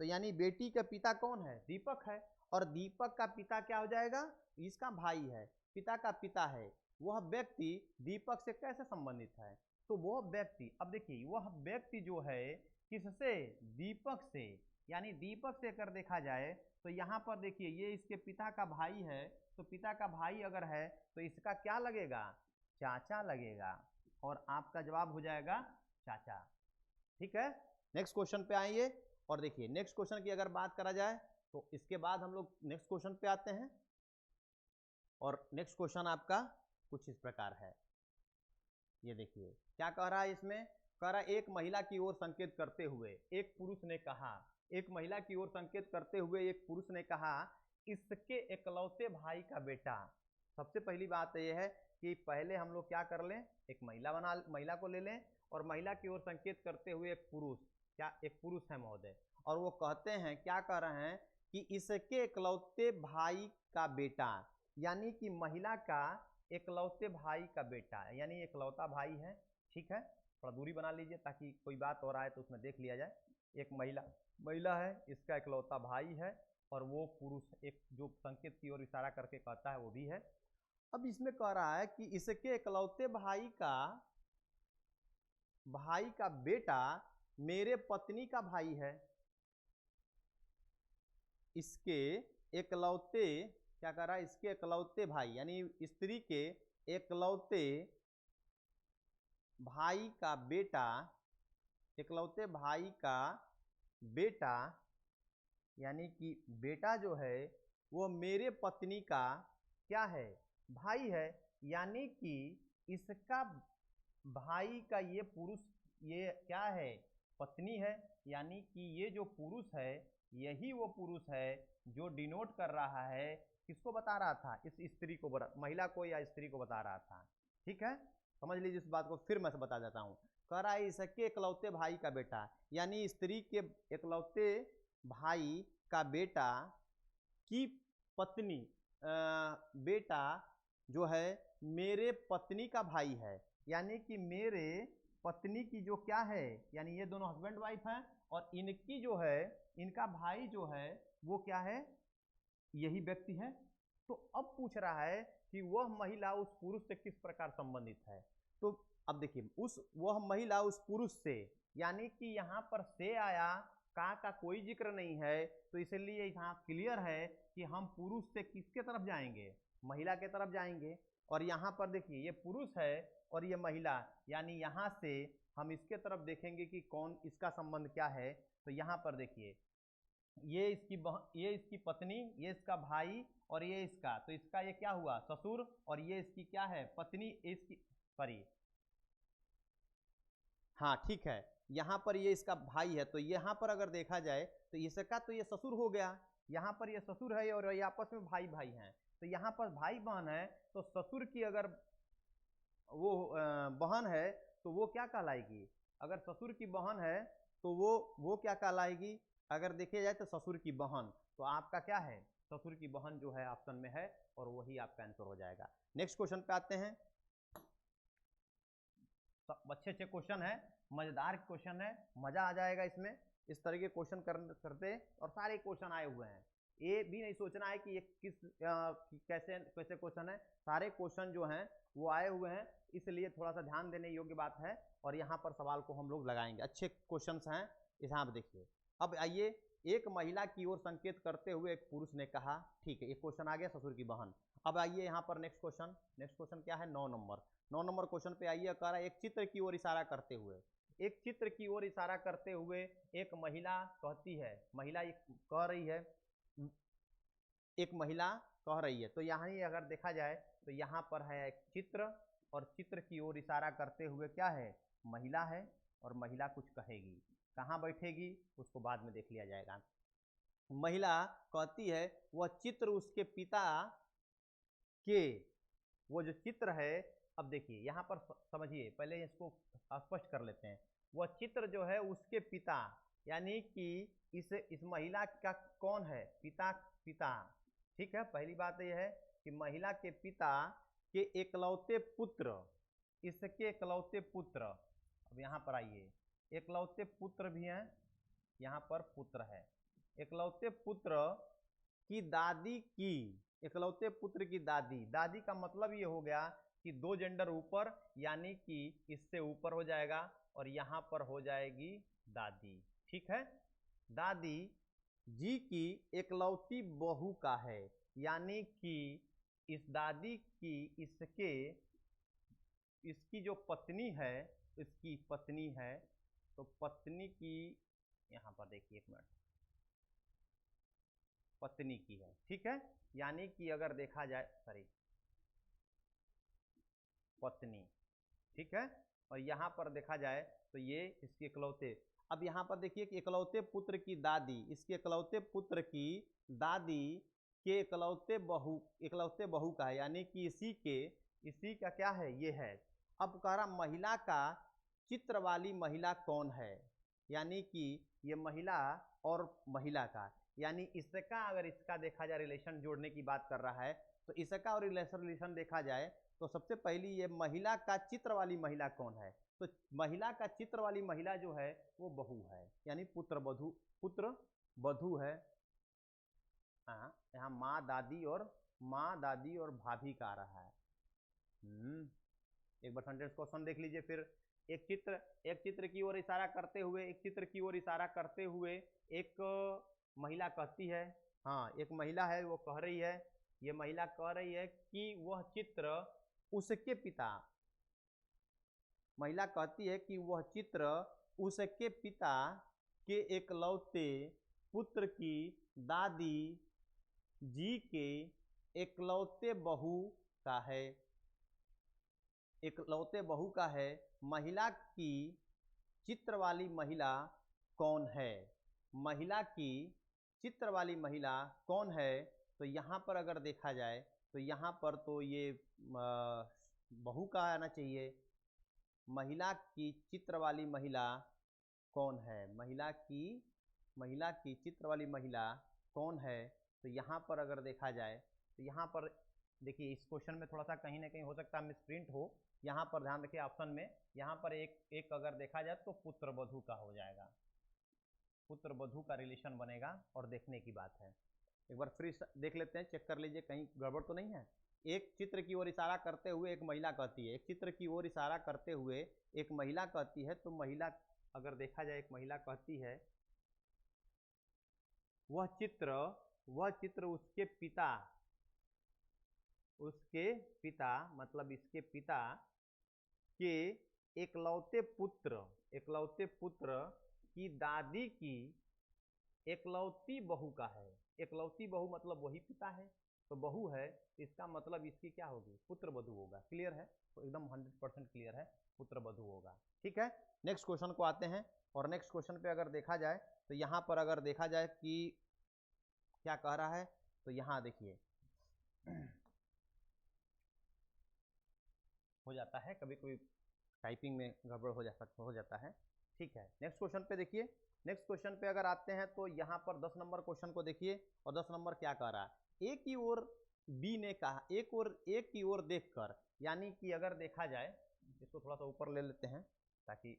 तो यानी बेटी का पिता कौन है, दीपक है, और दीपक का पिता क्या हो जाएगा, इसका भाई है, पिता का पिता है। वह व्यक्ति दीपक से कैसे संबंधित है, तो वह व्यक्ति, अब देखिए वह व्यक्ति जो है किससे, दीपक से, यानी दीपक से अगर देखा जाए तो यहाँ पर देखिए ये इसके पिता का भाई है, तो पिता का भाई अगर है तो इसका क्या लगेगा, चाचा लगेगा, और आपका जवाब हो जाएगा चाचा। ठीक है, नेक्स्ट क्वेश्चन पे आइए, और देखिए नेक्स्ट क्वेश्चन की अगर बात करा जाए तो इसके बाद हम लोग नेक्स्ट क्वेश्चन पे आते हैं, और नेक्स्ट क्वेश्चन आपका कुछ इस प्रकार है। ये देखिए क्या कह रहा है इसमें, कह रहा है एक महिला की ओर संकेत करते हुए एक पुरुष ने कहा, एक महिला की ओर संकेत करते हुए एक पुरुष ने कहा इसके इकलौते भाई का बेटा। सबसे पहली बात यह है कि पहले हम लोग क्या कर लें, एक महिला को ले लें, और महिला की ओर संकेत करते हुए एक पुरुष, क्या एक पुरुष है महोदय, और वो कहते हैं, क्या कह रहे हैं कि इसके इकलौते भाई का बेटा, यानी कि महिला का इकलौते भाई का बेटा, यानी इकलौता भाई है। ठीक है, थोड़ा दूरी बना लीजिए ताकि कोई बात हो रहा है तो उसमें देख लिया जाए। एक महिला है, इसका इकलौता भाई है, और वो पुरुष एक जो संकेत की ओर इशारा करके कहता है वो भी है। अब इसमें कह रहा है कि इसके इकलौते भाई का बेटा मेरे पत्नी का भाई है। इसके इकलौते, क्या कह रहा है, इसके इकलौते भाई यानी स्त्री के इकलौते भाई का बेटा, इकलौते भाई का बेटा, यानी कि बेटा जो है वो मेरे पत्नी का क्या है, भाई है, यानी कि इसका भाई का ये पुरुष, ये क्या है, पत्नी है, यानी कि ये जो पुरुष है यही वो पुरुष है जो डिनोट कर रहा है, किसको बता रहा था, इस स्त्री को, महिला को या स्त्री को बता रहा था। ठीक है, समझ लीजिए इस बात को, फिर मैं बता देता हूँ। कह रहा है इसके इकलौते भाई का बेटा, यानी स्त्री के इकलौते भाई का बेटा की पत्नी, बेटा जो है मेरे पत्नी का भाई है, यानी कि मेरे पत्नी की जो क्या है, यानी ये दोनों हस्बैंड वाइफ हैं, और इनकी जो है, इनका भाई जो है वो क्या है, यही व्यक्ति है। तो अब पूछ रहा है कि वह महिला उस पुरुष से किस प्रकार संबंधित है। तो अब देखिए वह महिला उस पुरुष से, यानी कि यहाँ पर से आया, का कोई जिक्र नहीं है, तो इसलिए यहाँ क्लियर है कि हम पुरुष से किसके तरफ जाएंगे, महिला के तरफ जाएंगे। और यहाँ पर देखिए ये पुरुष है और ये महिला, यानी यहाँ से हम इसके तरफ देखेंगे कि कौन, इसका संबंध क्या है। तो यहाँ पर देखिए ये इसकी पत्नी, ये इसका भाई, और ये इसका, तो इसका ये क्या हुआ, ससुर, और ये इसकी क्या है, पत्नी, इसकी, सॉरी, हाँ ठीक है, यहाँ पर ये इसका भाई है, तो यहाँ पर अगर देखा जाए तो इसका तो ये ससुर हो गया, यहाँ पर ये ससुर है और ये आपस में भाई भाई हैं, तो यहाँ पर भाई बहन है, तो ससुर की अगर वो बहन है तो वो क्या कहलाएगी, अगर ससुर की बहन है तो वो क्या कहलाएगी, अगर देखिए जाए तो ससुर की बहन, तो आपका क्या है, ससुर की बहन जो है ऑप्शन में है, और वही आपका आंसर हो जाएगा। नेक्स्ट क्वेश्चन पे आते हैं। अच्छे अच्छे क्वेश्चन है, मजेदार क्वेश्चन है, मजा आ जाएगा इसमें, इस तरह के क्वेश्चन करते, और सारे क्वेश्चन आए हुए हैं। ये भी नहीं सोचना है कि ये कैसे कैसे क्वेश्चन है, सारे क्वेश्चन जो हैं वो आए हुए हैं, इसलिए थोड़ा सा ध्यान देने योग्य बात है। और यहाँ पर सवाल को हम लोग लगाएंगे, अच्छे क्वेश्चंस हैं। यहाँ पर देखिए, अब आइए, एक महिला की ओर संकेत करते हुए एक पुरुष ने कहा, ठीक है, एक क्वेश्चन आ गया, ससुर की बहन। अब आइए यहाँ पर नेक्स्ट क्वेश्चन क्या है, 9 नंबर क्वेश्चन पे आइए। कह रहा है एक चित्र की ओर इशारा करते हुए, एक चित्र की ओर इशारा करते हुए एक महिला कहती है, महिला कह रही है, एक महिला कह रही है। तो यहाँ ही अगर देखा जाए तो यहाँ पर है एक चित्र, और चित्र की ओर इशारा करते हुए क्या है, महिला है, और महिला कुछ कहेगी। कहाँ बैठेगी उसको बाद में देख लिया जाएगा। महिला कहती है वह चित्र उसके पिता के, वो जो चित्र है, अब देखिए यहाँ पर समझिए, पहले इसको स्पष्ट कर लेते हैं। वह चित्र जो है उसके पिता, यानी कि इस महिला का कौन है, पिता, ठीक है। पहली बात यह है कि महिला के पिता के एकलौते पुत्र, इसके एकलौते पुत्र। अब यहाँ पर आइए, एकलौते पुत्र भी हैं, यहाँ पर पुत्र है, एकलौते पुत्र की दादी की, एकलौते पुत्र की दादी, दादी का मतलब ये हो गया कि 2 जेंडर ऊपर, यानी कि इससे ऊपर हो जाएगा, और यहाँ पर हो जाएगी दादी, ठीक है। दादी जी की एकलौती बहू का है, यानी कि इस दादी की इसकी जो पत्नी है, इसकी पत्नी है, तो पत्नी की, यहाँ पर देखिए, एक मिनट, पत्नी की है, ठीक है। यानी कि अगर देखा जाए, सॉरी, पत्नी, ठीक है। और यहाँ पर देखा जाए तो ये इसके इकलौते, अब यहाँ पर देखिए कि इकलौते पुत्र की दादी, इसके इकलौते पुत्र की दादी के इकलौते बहू का है, यानी कि इसी का क्या है, ये है। अब कह रहा महिला का चित्र वाली महिला कौन है, यानी कि ये महिला और महिला का, यानी इसका अगर इसका देखा जाए, रिलेशन जोड़ने की बात कर रहा है, तो इसका और रिलेशन देखा जाए तो सबसे पहली ये महिला का चित्र वाली महिला कौन है, तो महिला का चित्र वाली महिला जो है वो बहू है, यानी पुत्र बधू है। हाँ, यहाँ माँ दादी और भाभी का आ रहा है। एक बार सेंटेंस क्वेश्चन देख लीजिए फिर। एक चित्र की ओर इशारा करते हुए एक महिला कहती है, हाँ, एक महिला है, वो कह रही है, ये महिला कह रही है कि वह चित्र उसके पिता, महिला कहती है कि वह चित्र उसके पिता के एकलौते पुत्र की दादी जी के एकलौते बहू का है, एकलौते बहू का है। महिला की चित्र वाली महिला कौन है, महिला की चित्र वाली महिला कौन है, तो यहाँ पर अगर देखा जाए तो यहाँ पर तो ये बहू का आना चाहिए। महिला की चित्र वाली महिला कौन है, महिला की चित्र वाली महिला कौन है, तो यहाँ पर अगर देखा जाए तो यहाँ पर देखिए, इस क्वेश्चन में थोड़ा सा कहीं ना कहीं हो सकता है मिसप्रिंट हो, यहाँ पर ध्यान रखिए ऑप्शन में, यहाँ पर एक अगर देखा जाए तो पुत्र बधू का हो जाएगा, पुत्र बधू का रिलेशन बनेगा, और देखने की बात है। एक बार फिर देख लेते हैं, चेक कर लीजिए कहीं गड़बड़ तो नहीं है। एक चित्र की ओर इशारा करते हुए एक महिला कहती है, एक चित्र की ओर इशारा करते हुए एक महिला कहती है, तो महिला अगर देखा जाए, एक महिला कहती है वह चित्र उसके पिता मतलब इसके पिता के एकलौते पुत्र की दादी की एकलौती बहू का है। एकलौती बहू मतलब वही पिता है, तो बहू है, इसका मतलब इसकी क्या होगी, पुत्र बधू होगा। क्लियर है, तो एकदम 100% क्लियर है, पुत्र बधू होगा, ठीक है। नेक्स्ट क्वेश्चन को आते हैं, और नेक्स्ट क्वेश्चन पे अगर देखा जाए तो यहाँ पर अगर देखा जाए कि क्या कह रहा है, तो यहाँ देखिए हो जाता है कभी कभी टाइपिंग में गड़बड़ हो जाता है, ठीक है। नेक्स्ट क्वेश्चन पे देखिए, नेक्स्ट क्वेश्चन पे अगर आते हैं तो यहाँ पर 10 नंबर क्वेश्चन को देखिए, और 10 नंबर क्या कह रहा है, एक की ओर बी ने कहा, एक की ओर देखकर, यानी कि अगर देखा जाए, इसको थोड़ा सा ऊपर ले लेते हैं ताकि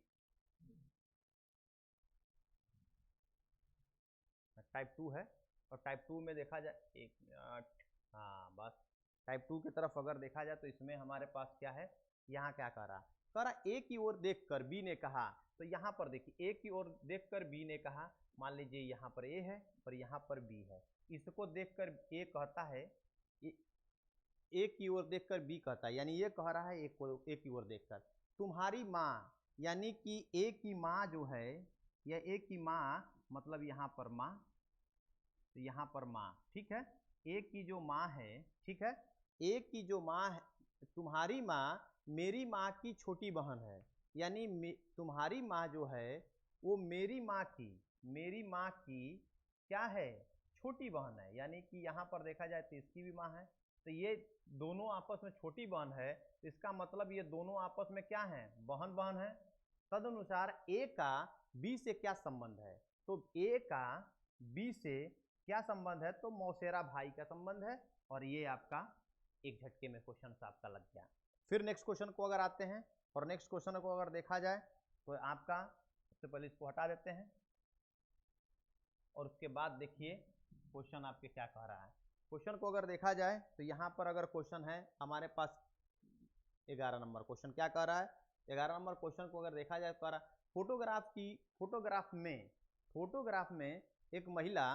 टाइप 2 है, और टाइप 2 में देखा जाए, एक मिनट, हाँ बस, टाइप 2 की तरफ अगर देखा जाए तो इसमें हमारे पास क्या है, यहाँ क्या कह रहा ए की ओर देखकर बी ने कहा। तो यहाँ पर देखिए, ए की ओर देखकर बी ने कहा, मान लीजिए यहाँ पर ए है और यहाँ पर बी है, इसको देखकर ए कहता है, ए की ओर देखकर बी कहता है, यानी ये कह रहा है ए की ओर देखकर, तुम्हारी माँ, यानी कि ए की माँ जो है, या ए की माँ मतलब यहाँ पर माँ, तो यहाँ पर माँ, ठीक है, ए की जो माँ है, ठीक है, ए की जो माँ है, तुम्हारी माँ मेरी माँ की छोटी बहन है, यानी तुम्हारी माँ जो है वो मेरी माँ की क्या है, छोटी बहन है, यानी कि यहाँ पर देखा जाए तो इसकी भी माँ है, तो ये दोनों आपस में छोटी बहन है, तो इसका मतलब ये दोनों आपस में क्या है, बहन बहन है। तदनुसार ए का बी से क्या संबंध है, तो ए का बी से क्या संबंध है, तो मौसेरा भाई का संबंध है, और ये आपका एक झटके में क्वेश्चन आपका लग गया। फिर नेक्स्ट क्वेश्चन को अगर आते हैं, और नेक्स्ट क्वेश्चन को अगर देखा जाए तो आपका, सबसे पहले इसको हटा देते हैं, और उसके बाद देखिए क्वेश्चन आपके क्या कह रहा है। क्वेश्चन को अगर देखा जाए तो यहाँ पर अगर क्वेश्चन है हमारे पास 11 नंबर क्वेश्चन क्या कह रहा है, 11 नंबर क्वेश्चन को अगर देखा जाए तो कह रहा फोटोग्राफ में एक महिला,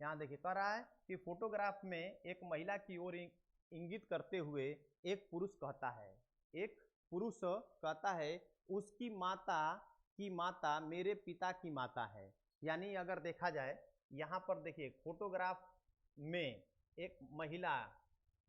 यहाँ देखिए कह रहा है कि फोटोग्राफ में एक महिला की ओर इंगित करते हुए एक पुरुष कहता है उसकी माता मेरे पिता की माता है। यानी अगर देखा जाए यहाँ पर देखिए फोटोग्राफ में एक महिला,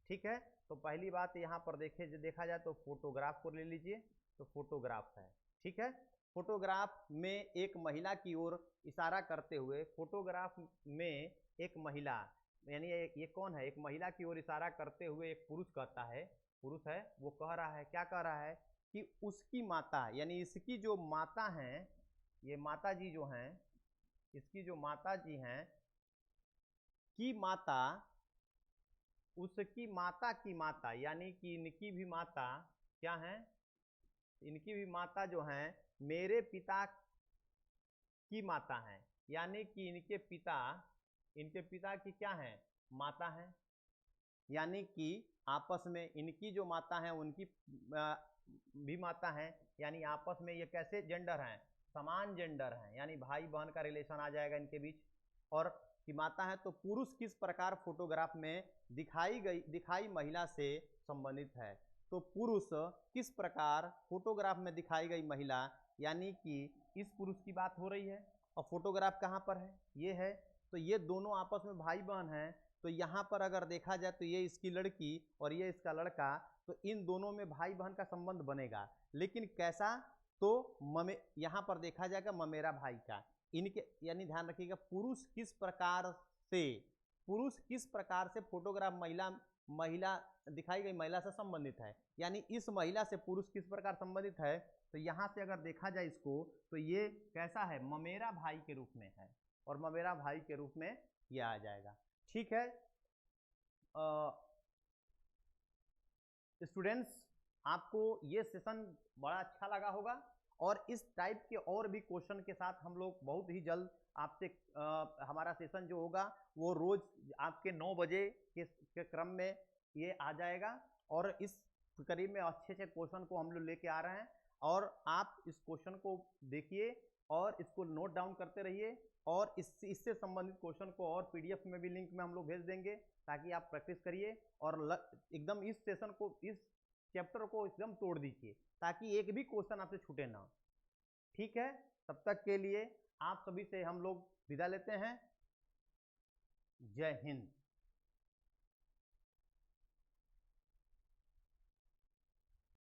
ठीक है, तो पहली बात यहाँ पर देखा जाए तो फोटोग्राफ को ले लीजिए, तो फोटोग्राफ है, ठीक है, फोटोग्राफ में एक महिला की ओर इशारा करते हुए, फोटोग्राफ में एक महिला, यानी ये कौन है, एक महिला की ओर इशारा करते हुए एक पुरुष कहता है, पुरुष है, वो कह रहा है, क्या कह रहा है कि उसकी माता, यानी इसकी जो माता हैं, ये माता जी जो हैं, इसकी जो माता जी हैं की माता, उसकी माता की माता, यानी कि इनकी भी माता क्या है, इनकी भी माता जो हैं मेरे पिता की माता हैं, यानी कि इनके पिता की क्या है, माता है, यानी कि आपस में इनकी जो माता है उनकी भी माता है, यानी आपस में ये कैसे जेंडर हैं, समान जेंडर हैं, यानी भाई बहन का रिलेशन आ जाएगा इनके बीच, और की माता है। तो पुरुष किस प्रकार फोटोग्राफ में दिखाई महिला से संबंधित है, तो पुरुष किस प्रकार फोटोग्राफ में दिखाई गई महिला, यानी कि इस पुरुष की बात हो रही है, और फोटोग्राफ कहाँ पर है, ये है, तो ये दोनों आपस में भाई बहन हैं, तो यहाँ पर अगर देखा जाए तो ये इसकी लड़की और ये इसका लड़का, तो इन दोनों में भाई बहन का संबंध बनेगा, लेकिन कैसा, तो यहाँ पर देखा जाएगा ममेरा भाई का, इनके, यानी ध्यान रखिएगा पुरुष किस प्रकार से फोटोग्राफ महिला दिखाई गई महिला से संबंधित है, यानी इस महिला से पुरुष किस प्रकार संबंधित है, तो यहाँ से अगर देखा जाए इसको, तो ये कैसा है, ममेरा भाई के रूप में है, और ममेरा भाई के रूप में ये आ जाएगा, ठीक है। स्टूडेंट्स, आपको ये सेशन बड़ा अच्छा लगा होगा, और इस टाइप के और भी क्वेश्चन के साथ हम लोग बहुत ही जल्द आपसे हमारा सेशन जो होगा वो रोज आपके 9 बजे के क्रम में ये आ जाएगा, और इस करीब में अच्छे से क्वेश्चन को हम लोग लेके आ रहे हैं, और आप इस क्वेश्चन को देखिए और इसको नोट डाउन करते रहिए, और इससे संबंधित क्वेश्चन को और पीडीएफ में भी लिंक में हम लोग भेज देंगे, ताकि आप प्रैक्टिस करिए और एकदम इस सेशन को, इस चैप्टर को एकदम तोड़ दीजिए, ताकि एक भी क्वेश्चन आपसे छूटे ना, ठीक है। तब तक के लिए आप सभी से हम लोग विदा लेते हैं। जय हिंद।